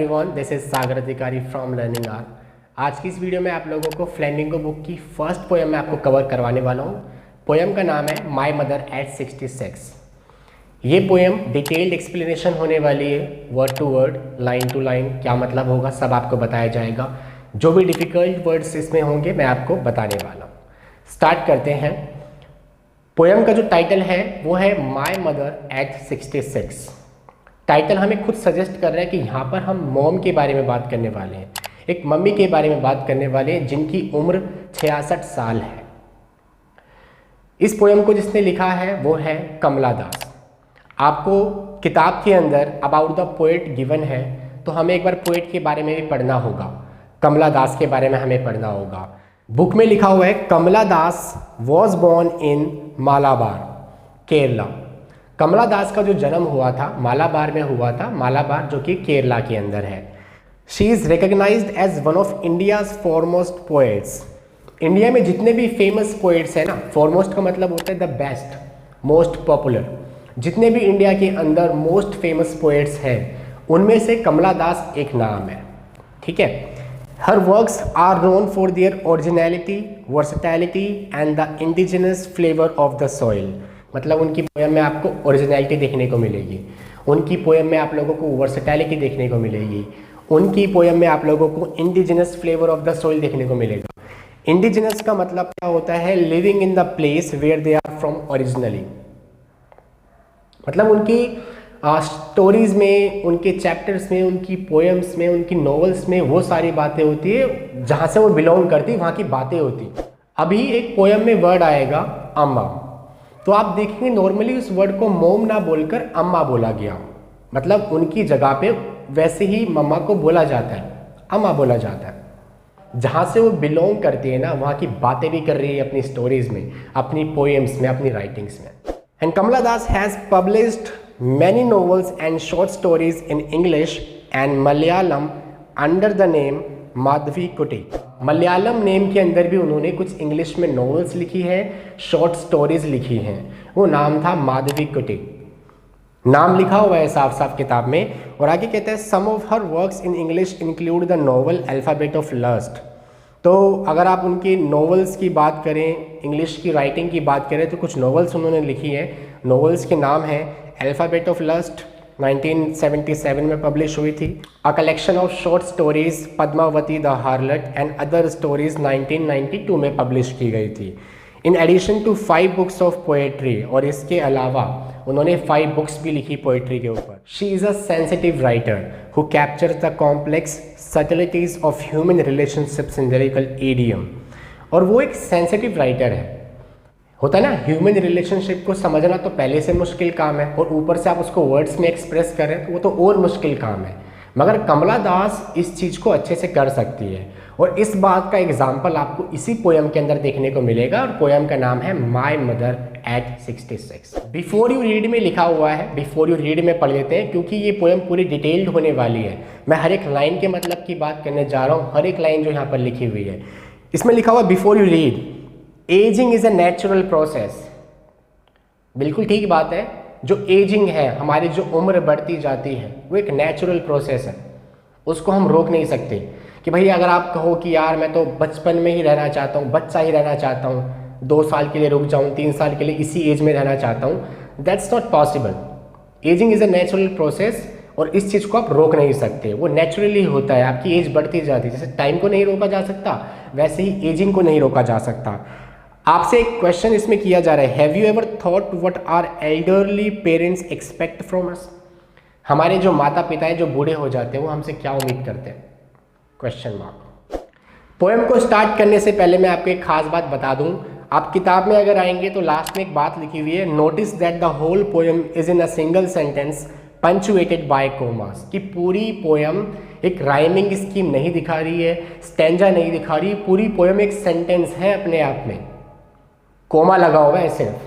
Everyone, this is सागर अधिकारी from learning are. आज की इस वीडियो में आप लोगों को फ्लेमिंगो बुक की फर्स्ट पोएम में आपको कवर करवाने वाला हूँ। पोएम का नाम है माई मदर एट 66। ये पोएम डिटेल्ड एक्सप्लेनेशन होने वाली है, word to word, line to line, क्या मतलब होगा सब आपको बताया जाएगा। जो भी डिफ़िकल्ट वर्ड्स इसमें होंगे मैं आपको बताने वाला हूँ। स्टार्ट करते हैं। पोएम का जो टाइटल है वो है माई मदर एट 66। टाइटल हमें खुद सजेस्ट कर रहा है कि यहाँ पर हम मॉम के बारे में बात करने वाले हैं, एक मम्मी के बारे में बात करने वाले हैं जिनकी उम्र 66 साल है। इस पोएम को जिसने लिखा है वो है कमला दास। आपको किताब के अंदर अबाउट द पोएट गिवन है, तो हमें एक बार पोएट के बारे में भी पढ़ना होगा, कमला दास के बारे में हमें पढ़ना होगा। बुक में लिखा हुआ है Kamala Das was born in Malabar, Kerala. Kamala Das का जो जन्म हुआ था मालाबार में हुआ था, मालाबार जो कि केरला के अंदर है। She is recognized as one of India's foremost poets. India में जितने भी फेमस पोएट्स हैं ना, फॉरमोस्ट का मतलब होता है द बेस्ट, मोस्ट पॉपुलर। जितने भी इंडिया के अंदर मोस्ट फेमस पोएट्स हैं उनमें से कमला दास एक नाम है, ठीक है। Her works are known for their originality, versatility and the indigenous flavour of the soil. मतलब उनकी पोएम में आपको ओरिजिनलिटी देखने को मिलेगी, उनकी पोएम में आप लोगों को वर्सेटैलिटी देखने को मिलेगी, उनकी पोएम में आप लोगों को indigenous flavour of the soil देखने को मिलेगा। इंडिजिनस का मतलब क्या होता है? Living in the place where they are from originally. मतलब उनकी स्टोरीज में, उनके चैप्टर्स में, उनकी पोएम्स में, उनकी नॉवेल्स में वो सारी बातें होती है जहाँ से वो बिलोंग करती, वहाँ की बातें होती। अभी एक पोएम में वर्ड आएगा अम्मा, तो आप देखेंगे नॉर्मली उस वर्ड को मोम ना बोलकर अम्मा बोला गया। मतलब उनकी जगह पे वैसे ही मम्मा को बोला जाता है, अम्मा बोला जाता है। जहाँ से वो बिलोंग करती है ना, वहाँ की बातें भी कर रही है अपनी स्टोरीज में, अपनी पोएम्स में, अपनी राइटिंग्स में। And Kamala Das has published many novels and short stories in English and Malayalam under the name Madhavi Kutty. Malayalam name के अंदर भी उन्होंने कुछ इंग्लिश में नॉवेल्स लिखी है, शॉर्ट स्टोरीज लिखी हैं। वो नाम था माधवी कुटी, नाम लिखा हुआ है साफ साफ किताब में। और आगे कहते हैं some of her works in English include the novel alphabet of lust. तो अगर आप उनकी नॉवेल्स की बात करें, इंग्लिश की राइटिंग की बात करें, तो कुछ नॉवेल्स उन्होंने लिखी हैं। नॉवेल्स के नाम हैं अल्फ़ाबेट ऑफ लस्ट 1977 में पब्लिश हुई थी, a collection of short stories Padmavati the harlot and other stories 1992 में पब्लिश की गई थी। In addition to 5 books of poetry, और इसके अलावा उन्होंने 5 बुक्स भी लिखी पोएट्री के ऊपर। She is a sensitive writer who captures the complex subtleties of human relationships in lyrical idiom. और वो एक सेंसिटिव राइटर है। होता है ना, ह्यूमन रिलेशनशिप को समझना तो पहले से मुश्किल काम है, और ऊपर से आप उसको वर्ड्स में एक्सप्रेस करें तो वो तो और मुश्किल काम है। मगर कमला दास इस चीज़ को अच्छे से कर सकती है, और इस बात का एग्जाम्पल आपको इसी पोएम के अंदर देखने को मिलेगा। और पोएम का नाम है my mother eight 66। Before you read में लिखा हुआ है, बिफोर यू रीड में पढ़ लेते हैं क्योंकि ये पोएम पूरी डिटेल्ड होने वाली है। मैं हर एक लाइन के मतलब की बात करने जा रहा हूँ, हर एक लाइन जो यहाँ पर लिखी हुई है। इसमें लिखा हुआ before you read, ageing is a natural process. बिल्कुल ठीक बात है। जो एजिंग है, हमारी जो उम्र बढ़ती जाती है, वो एक नेचुरल प्रोसेस है, उसको हम रोक नहीं सकते। कि भाई अगर आप कहो कि यार मैं तो बचपन में ही रहना चाहता हूँ, बच्चा ही रहना चाहता हूँ, 2 साल के लिए रुक जाऊँ, 3 साल के लिए इसी एज में रहना चाहता हूँ, that's not possible. Ageing is a natural process, और इस चीज़ को आप रोक नहीं सकते, वो नेचुरली होता है। आपकी एज बढ़ती जाती है, जैसे टाइम को नहीं रोका जा सकता वैसे ही एजिंग को नहीं रोका जा सकता। आपसे एक क्वेश्चन इसमें किया जा रहा है, have you ever thought what are elderly parents expect from us. हमारे जो माता पिता हैं, जो बूढ़े हो जाते हैं, वो हमसे क्या उम्मीद करते हैं? Question mark. पोएम को स्टार्ट करने से पहले मैं आपको एक खास बात बता दूं। आप किताब में अगर आएंगे तो लास्ट में एक बात लिखी हुई है, notice that the whole poem is in a single sentence punctuated by commas. कि पूरी पोएम एक राइमिंग स्कीम नहीं दिखा रही है, स्टैंजा नहीं दिखा रही, पूरी पोएम एक सेंटेंस है अपने आप में, कोमा लगा हुआ है, सिर्फ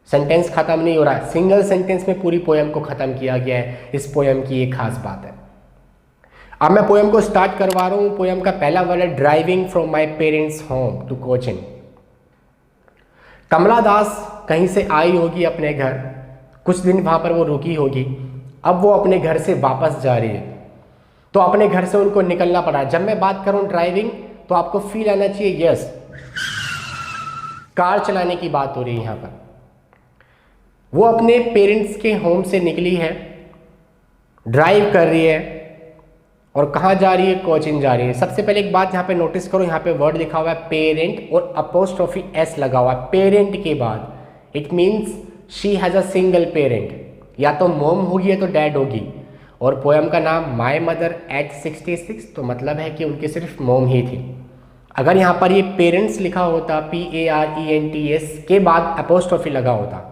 सेंटेंस खत्म नहीं हो रहा है, सिंगल सेंटेंस में पूरी पोएम को खत्म किया गया है। इस पोएम की एक खास बात है। अब मैं पोएम को स्टार्ट करवा रहा हूं। पोएम का पहला वर्ड है driving from my parents home to coaching. Kamala Das कहीं से आई होगी अपने घर, कुछ दिन वहां पर वो रुकी होगी, अब वो अपने घर से वापस जा रही है। तो अपने घर से उनको निकलना पड़ा। जब मैं बात करूं ड्राइविंग तो आपको फील आना चाहिए, यस, कार चलाने की बात हो रही है यहाँ पर। वो अपने पेरेंट्स के होम से निकली है, ड्राइव कर रही है और कहाँ जा रही है, कोचिन जा रही है। सबसे पहले एक बात यहाँ पे नोटिस करो, यहाँ पे वर्ड लिखा हुआ है पेरेंट और अपोस्ट्रोफी एस लगा हुआ है पेरेंट के बाद। It means she has a single parent, या तो मॉम होगी या तो डैड होगी। और पोएम का नाम माई मदर एट 66, तो मतलब है कि उनकी सिर्फ मॉम ही थी। अगर यहाँ पर ये पेरेंट्स लिखा होता PARENTS के बाद अपोस्ट्रोफी लगा होता।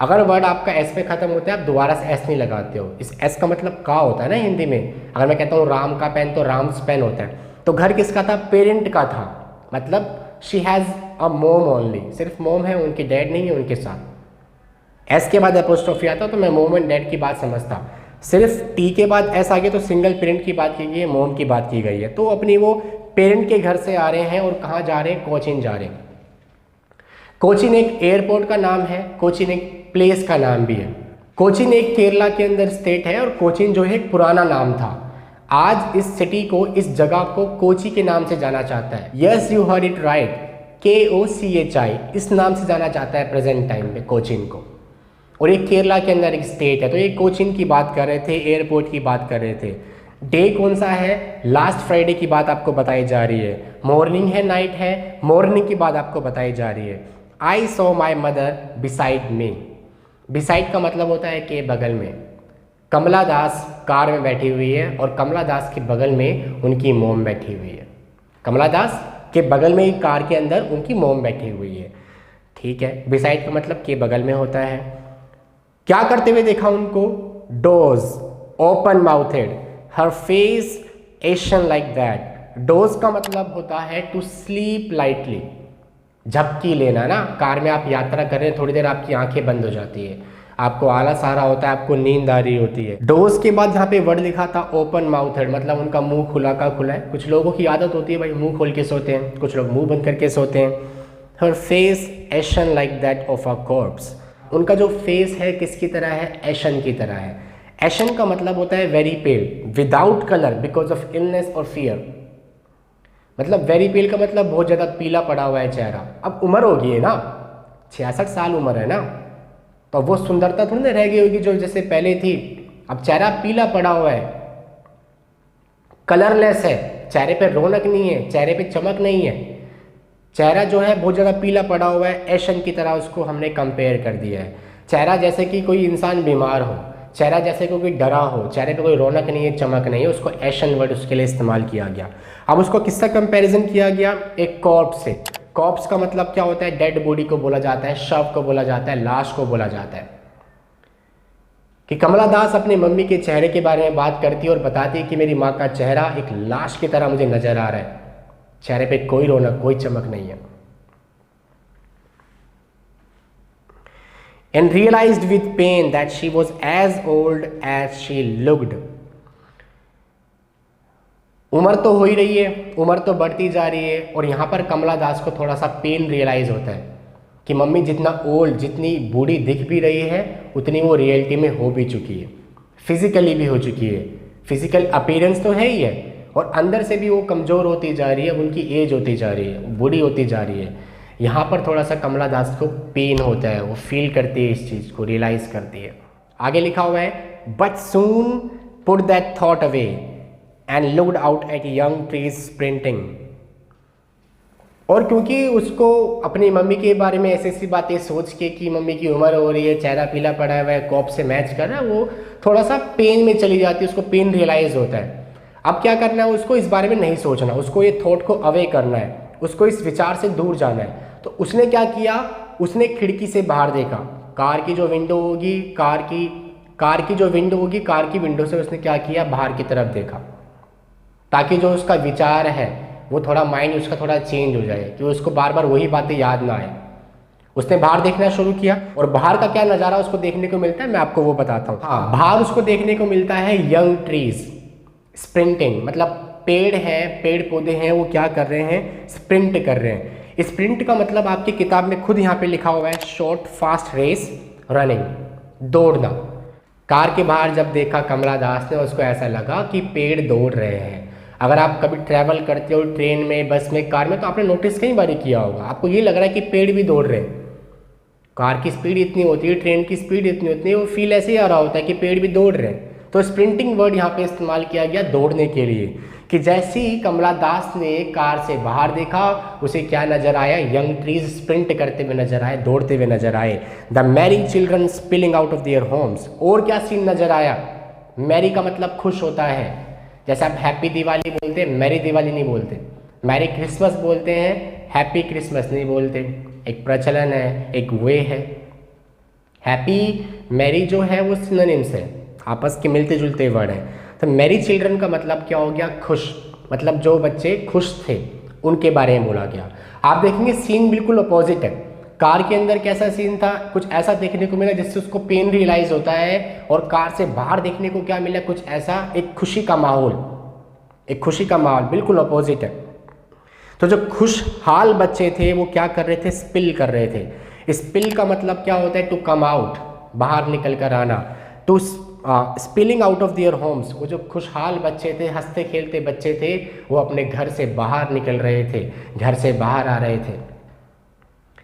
अगर वर्ड आपका एस पे खत्म होता है आप दोबारा से एस नहीं लगाते हो। इस एस का मतलब का होता है ना हिंदी में। अगर मैं कहता हूँ राम का पेन तो राम्स पेन होता है। तो घर किसका था, पेरेंट का था, मतलब she has a mom only, सिर्फ मॉम है, उनके डैड नहीं है उनके साथ। एस के बाद अपोस्ट्रोफी आता तो मैं मॉम एंड डैड की बात समझता। सिर्फ टी के बाद एस आ गया तो सिंगल पेरेंट की बात की गई है, मॉम की बात की गई है। तो अपनी वो पेरेंट के घर से आ रहे हैं और कहाँ जा रहे हैं, कोचिन जा रहे हैं। कोचिन एक एयरपोर्ट का नाम है, कोचिन एक प्लेस का नाम भी है। कोचिन एक केरला के अंदर स्टेट है और कोचिन जो है एक पुराना नाम था। आज इस सिटी को, इस जगह को कोची के नाम से जाना चाहता है। Yes you heard it right, KOCHI इस नाम से जाना चाहता है प्रेजेंट टाइम में कोचिन को। और ये केरला के अंदर एक स्टेट है। तो ये कोचिन की बात कर रहे थे, एयरपोर्ट की बात कर रहे थे। डे कौन सा है, लास्ट फ्राइडे की बात आपको बताई जा रही है। मॉर्निंग है, नाइट है, मॉर्निंग की बात आपको बताई जा रही है। I saw my mother beside me. Beside का मतलब होता है के बगल में। कमला दास कार में बैठी हुई है और कमला दास के बगल में उनकी मोम बैठी हुई है। कमला दास के बगल में ही कार के अंदर उनकी मोम बैठी हुई है। ठीक है, बिसाइड का मतलब के बगल में होता है। क्या करते हुए देखा उनको, dose, open mouthed, her face ashen like that. Dose का मतलब होता है टू स्लीप लाइटली, झपकी लेना ना। कार में आप यात्रा कर रहे हैं, थोड़ी देर आपकी आंखें बंद हो जाती है, आपको आलस आ रहा होता है, आपको नींद आ रही होती है। डोज के बाद यहाँ पे वर्ड लिखा था ओपन माउथेड, मतलब उनका मुंह खुला का खुला है। कुछ लोगों की आदत होती है भाई मुंह खोल के सोते हैं, कुछ लोग मुंह बंद करके सोते हैं। Her face ashen like that of a corpse. उनका जो फेस है किसकी तरह है, एशन की तरह है। एशन का मतलब होता है very pail, without colour, because of illness और फियर। मतलब वेरी पेल का मतलब बहुत ज़्यादा पीला पड़ा हुआ है चेहरा। अब उम्र होगी है ना, 66 साल उम्र है ना, तो वो सुंदरता थोड़ी ना रह गई होगी जो जैसे पहले थी। अब चेहरा पीला पड़ा हुआ है, कलरलेस है, चेहरे पे रौनक नहीं है, चेहरे पे चमक नहीं है। चेहरा जो है बहुत ज़्यादा पीला पड़ा हुआ है, एशन की तरह उसको हमने कंपेयर कर दिया है। चेहरा जैसे कि कोई इंसान बीमार हो, चेहरा जैसे कोई डरा हो, चेहरे पे कोई रौनक नहीं है, चमक नहीं है, उसको एशन वर्ड उसके लिए इस्तेमाल किया गया। अब उसको किससे कंपैरिजन किया गया, एक कॉर्प्स से। कॉर्प्स का मतलब क्या होता है, डेड बॉडी को बोला जाता है, शव को बोला जाता है, लाश को बोला जाता है। कि कमला दास अपनी मम्मी के चेहरे के बारे में बात करती है और बताती है कि मेरी माँ का चेहरा एक लाश की तरह मुझे नजर आ रहा है, चेहरे पे कोई रौनक कोई चमक नहीं है। And realized with pain that she was as old as she looked. उम्र तो हो ही रही है, उम्र तो बढ़ती जा रही है, और यहाँ पर कमला दास को थोड़ा सा पेन रियलाइज होता है कि मम्मी जितना ओल्ड, जितनी बूढ़ी दिख भी रही है उतनी वो रियलिटी में हो भी चुकी है, फिजिकली भी हो चुकी है। फिजिकल अपीयरेंस तो है ही है और अंदर से भी वो कमज़ोर होती जा रही है, उनकी एज होती जा रही है, बूढ़ी होती जा रही है। यहाँ पर थोड़ा सा कमला दास को पेन होता है, वो फील करती है, इस चीज़ को रियलाइज़ करती है। आगे लिखा हुआ है but soon put that thought away and looked out at young trees sprinting. और क्योंकि उसको अपनी मम्मी के बारे में ऐसी ऐसी बातें सोच के कि मम्मी की उम्र हो रही है, चेहरा पीला पड़ा हुआ है, कॉप से मैच कर रहा है, वो थोड़ा सा पेन में चली जाती है, उसको पेन रियलाइज़ होता है। अब क्या करना है, उसको इस बारे में नहीं सोचना, उसको ये थॉट को अवे करना है, उसको इस विचार से दूर जाना है। तो उसने क्या किया, उसने खिड़की से बाहर देखा, कार की जो विंडो होगी, कार की जो विंडो होगी, कार की विंडो से उसने क्या किया, बाहर की तरफ देखा, ताकि जो उसका विचार है वो थोड़ा माइंड उसका थोड़ा चेंज हो जाए, कि उसको बार बार वही बातें याद ना आए। उसने बाहर देखना शुरू किया और बाहर का क्या नज़ारा उसको देखने को मिलता है मैं आपको वो बताता हूँ। हाँ, बाहर उसको देखने को मिलता है यंग ट्रीज स्प्रिंटिंग, मतलब पेड़ हैं, पेड़ पौधे हैं, वो क्या कर रहे हैं, स्प्रिंट कर रहे हैं। स्प्रिंट का मतलब आपकी किताब में खुद यहाँ पे लिखा हुआ है शॉर्ट फास्ट रेस रनिंग, दौड़ना। कार के बाहर जब देखा कमला दास ने, उसको ऐसा लगा कि पेड़ दौड़ रहे हैं। अगर आप कभी ट्रैवल करते हो ट्रेन में, बस में, कार में, तो आपने नोटिस कई बार किया होगा, आपको ये लग रहा है कि पेड़ भी दौड़ रहे हैं। कार की स्पीड इतनी होती है, ट्रेन की स्पीड इतनी होती है, वो फील ऐसे ही आ रहा होता है कि पेड़ भी दौड़ रहे हैं। तो स्प्रिंटिंग वर्ड यहाँ पे इस्तेमाल किया गया दौड़ने के लिए, कि जैसे ही कमला दास ने कार से बाहर देखा, उसे क्या नजर आया, यंग ट्रीज स्प्रिंट करते हुए नजर आए, दौड़ते हुए नजर आए। The Mary children spilling out of their Holmes. और क्या सीन नजर आया? मैरी का मतलब खुश होता है, जैसे आप हैप्पी दिवाली बोलते हैं, मैरी दिवाली नहीं बोलते, मैरी क्रिसमस बोलते हैं, हैप्पी क्रिसमस नहीं बोलते। एक प्रचलन है, एक वे है। हैप्पी मैरी जो है वो सिनोनिम्स है, आपस के मिलते जुलते वर्ड हैं। तो मैरी चिल्ड्रन का मतलब क्या हो गया? खुश, मतलब जो बच्चे खुश थे उनके बारे में बोला गया। आप देखेंगे सीन बिल्कुल अपोजिट है। कार के अंदर कैसा सीन था? कुछ ऐसा देखने को मिला जिससे उसको पेन रियलाइज होता है, और कार से बाहर देखने को क्या मिला? कुछ ऐसा, एक खुशी का माहौल, एक खुशी का माहौल, बिल्कुल अपोजिट है। तो जो खुशहाल बच्चे थे वो क्या कर रहे थे? स्पिल कर रहे थे। स्पिल का मतलब क्या होता है? टू कम आउट, बाहर निकल कर आना। To spilling out of their homes, वो जो खुशहाल बच्चे थे, हंसते खेलते बच्चे थे, वो अपने घर से बाहर निकल रहे थे, घर से बाहर आ रहे थे।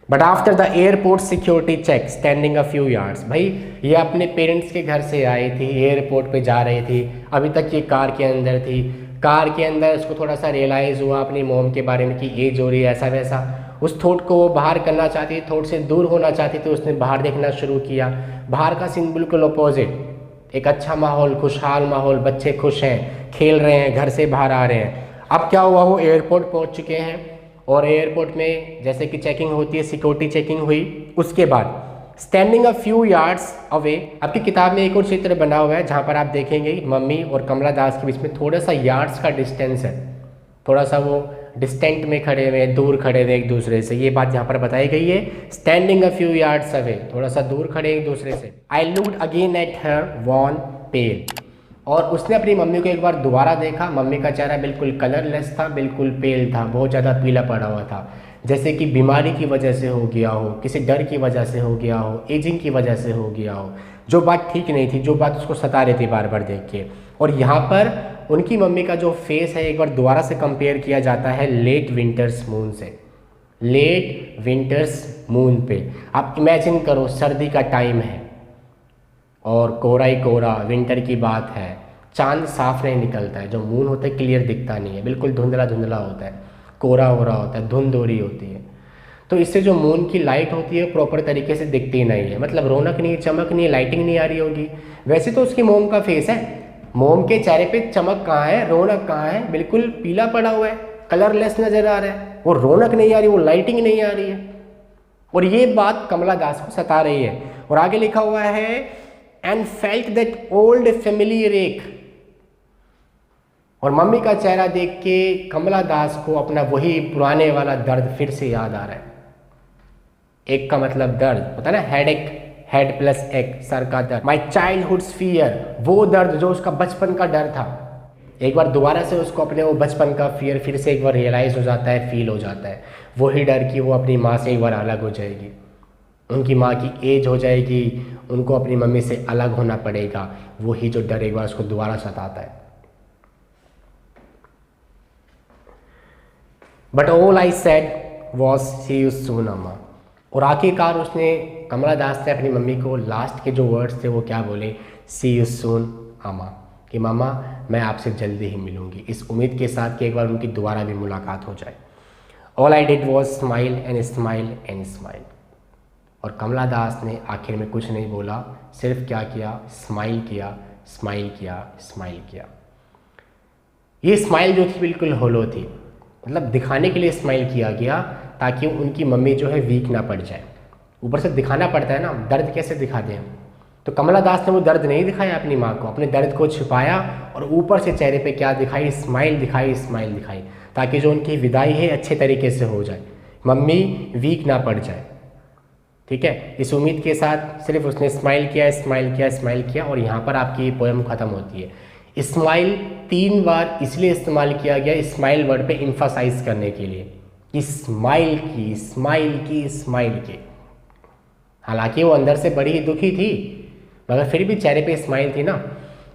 But after the airport security check standing a few yards, भाई ये अपने पेरेंट्स के घर से आई थी, एयरपोर्ट पे जा रही थी, अभी तक ये कार के अंदर थी। कार के अंदर उसको थोड़ा सा रियलाइज़ हुआ अपनी मोम के बारे में कि एज हो रही है, ऐसा वैसा। उस थॉट को वो बाहर करना चाहती थी, थॉट से दूर होना चाहती थी, उसने बाहर देखना शुरू किया। बाहर का सीन बिल्कुल अपोजिट, एक अच्छा माहौल, खुशहाल माहौल, बच्चे खुश हैं, खेल रहे हैं, घर से बाहर आ रहे हैं। अब क्या हुआ? वो एयरपोर्ट पहुंच चुके हैं, और एयरपोर्ट में जैसे कि चेकिंग होती है, सिक्योरिटी चेकिंग हुई। उसके बाद standing a few yards away, आपकी किताब में एक और चित्र बना हुआ है जहाँ पर आप देखेंगे मम्मी और कमला दास के बीच में थोड़ा सा यार्ड्स का डिस्टेंस है, थोड़ा सा वो डिस्टेंट में खड़े हुए, दूर खड़े हुए एक दूसरे से। ये बात यहाँ पर बताई गई है, standing a few yards away, थोड़ा सा दूर खड़े एक दूसरे से। I looked again at her wan pale, और उसने अपनी मम्मी को एक बार दोबारा देखा। मम्मी का चेहरा बिल्कुल कलरलेस था, बिल्कुल पेल था, बहुत ज़्यादा पीला पड़ा हुआ था, जैसे कि बीमारी की वजह से हो गया हो, किसी डर की वजह से हो गया हो, एजिंग की वजह से हो गया हो। जो बात ठीक नहीं थी, जो बात उसको सता रही थी बार बार देख के। और यहाँ पर उनकी मम्मी का जो फेस है एक बार दोबारा से कंपेयर किया जाता है लेट विंटर्स मून से, लेट विंटर्स मून पे। आप इमेजिन करो, सर्दी का टाइम है और कोहरा ही कोहरा, विंटर की बात है, चांद साफ नहीं निकलता है, जो मून होता है क्लियर दिखता नहीं है, बिल्कुल धुंधला धुंधला होता है, कोहरा हो रहा होता है, धुंध हो रही होती है। तो इससे जो मून की लाइट होती है प्रॉपर तरीके से दिखती नहीं है, मतलब रौनक नहीं है, चमक नहीं है, लाइटिंग नहीं आ रही होगी। वैसे तो उसकी मोम का फेस है, मोम के चेहरे पे चमक कहाँ है, रौनक कहाँ है? बिल्कुल पीला पड़ा हुआ है, कलरलेस नजर आ रहा है, वो रौनक नहीं आ रही, वो लाइटिंग नहीं आ रही है। और ये बात कमला दास को सता रही है। और आगे लिखा हुआ है and felt that old familiar एक, और मम्मी का चेहरा देख के कमला दास को अपना वही पुराने वाला दर्द फिर से याद आ रहा है। एक का मतलब दर्द होता है ना, हेड एक, हेड प्लस एक, सर का दर्द। माई चाइल्डहुड्स फियर, वो दर्द जो उसका बचपन का डर था। एक बार दोबारा से उसको अपने वो बचपन का फियर फिर से एक बार रियलाइज हो जाता है, फील हो जाता है, वही डर कि वो अपनी माँ से एक बार अलग हो जाएगी, उनकी माँ की एज हो जाएगी, उनको अपनी मम्मी से अलग होना पड़ेगा। वही जो डर एक बार उसको दोबारा सताता है। But all I said was see you soon अम्मा, और आखिरकार उसने, कमला दास ने अपनी मम्मी को लास्ट के जो वर्ड्स थे वो क्या बोले? सी यू सून अम्मा, कि मामा मैं आपसे जल्दी ही मिलूंगी, इस उम्मीद के साथ कि एक बार उनकी दोबारा भी मुलाकात हो जाए। All I did was smile and smile and smile, और कमला दास ने आखिर में कुछ नहीं बोला, सिर्फ क्या किया? स्माइल किया, स्माइल किया, स्माइल किया। ये स्माइल जो थी बिल्कुल होलो थी, मतलब दिखाने के लिए स्माइल किया गया ताकि उनकी मम्मी जो है वीक ना पड़ जाए। ऊपर से दिखाना पड़ता है ना, दर्द कैसे दिखा दें? तो कमला दास ने वो दर्द नहीं दिखाया अपनी माँ को, अपने दर्द को छिपाया, और ऊपर से चेहरे पे क्या दिखाई? स्माइल दिखाई, स्माइल दिखाई, ताकि जो उनकी विदाई है अच्छे तरीके से हो जाए, मम्मी वीक ना पड़ जाए। ठीक है, इस उम्मीद के साथ सिर्फ उसने स्माइल किया, स्माइल किया, स्माइल किया, और यहाँ पर आपकी पोएम खत्म होती है। स्माइल 3 बार इसलिए इस्तेमाल किया गया स्माइल वर्ड पे एम्फसाइज करने के लिए, कि स्माइल की, स्माइल की, स्माइल की। हालांकि वो अंदर से बड़ी ही दुखी थी, मगर फिर भी चेहरे पे स्माइल थी ना।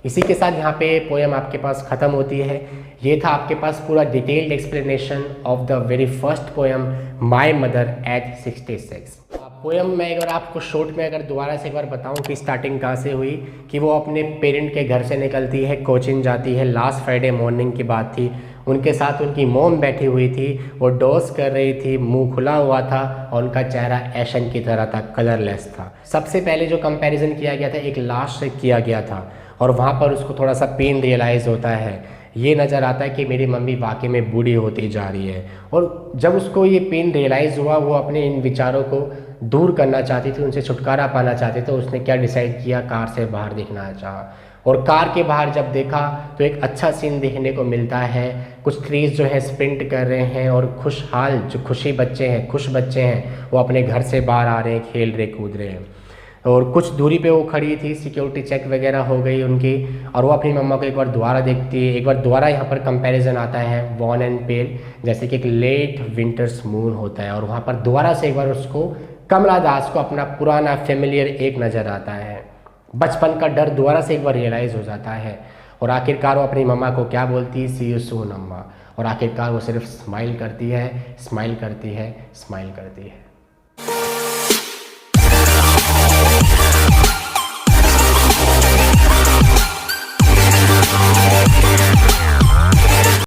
इसी के साथ यहाँ पे पोएम आपके पास ख़त्म होती है। ये था आपके पास पूरा detailed explanation of the very first poem my mother eight 66। Poem में अगर आपको शॉर्ट में अगर दोबारा से एक बार बताऊं कि स्टार्टिंग कहाँ से हुई, कि वो अपने पेरेंट के घर से निकलती है, कोचिंग जाती है, लास्ट फ्राइडे मॉर्निंग की बात थी। उनके साथ उनकी मॉम बैठी हुई थी, वो डोज कर रही थी, मुंह खुला हुआ था और उनका चेहरा एशन की तरह था, कलरलेस था। सबसे पहले जो कंपैरिजन किया गया था एक लाश से किया गया था और वहाँ पर उसको थोड़ा सा पेन रियलाइज़ होता है। ये नज़र आता है कि मेरी मम्मी वाकई में बूढ़ी होती जा रही है। और जब उसको ये पेन रियलाइज़ हुआ, वो अपने इन विचारों को दूर करना चाहती थी, उनसे छुटकारा पाना चाहती, तो उसने क्या डिसाइड किया, कार से बाहर देखना चाहा। और कार के बाहर जब देखा तो एक अच्छा सीन देखने को मिलता है। कुछ ट्रीज जो है स्प्रिंट कर रहे हैं और खुशहाल जो खुश बच्चे हैं वो अपने घर से बाहर आ रहे हैं, खेल रहे कूद रहे हैं। और कुछ दूरी पे वो खड़ी थी, सिक्योरिटी चेक वगैरह हो गई उनकी, और वो अपनी मम्मा को एक बार दोबारा देखती है। एक बार दोबारा यहाँ पर कंपैरिजन आता है वॉर्न एंड पेल, जैसे कि एक लेट विंटर्स मून होता है, और वहाँ पर दोबारा से एक बार उसको कमला दास को अपना पुराना फेमिलियर एक नज़र आता है। बचपन का डर दोबारा से एक बार रियलाइज़ हो जाता है और आखिरकार वो अपनी मम्मा को क्या बोलती है, सी यू सून अम्मा। और आखिरकार वो सिर्फ स्माइल करती है, स्माइल करती है, स्माइल करती है।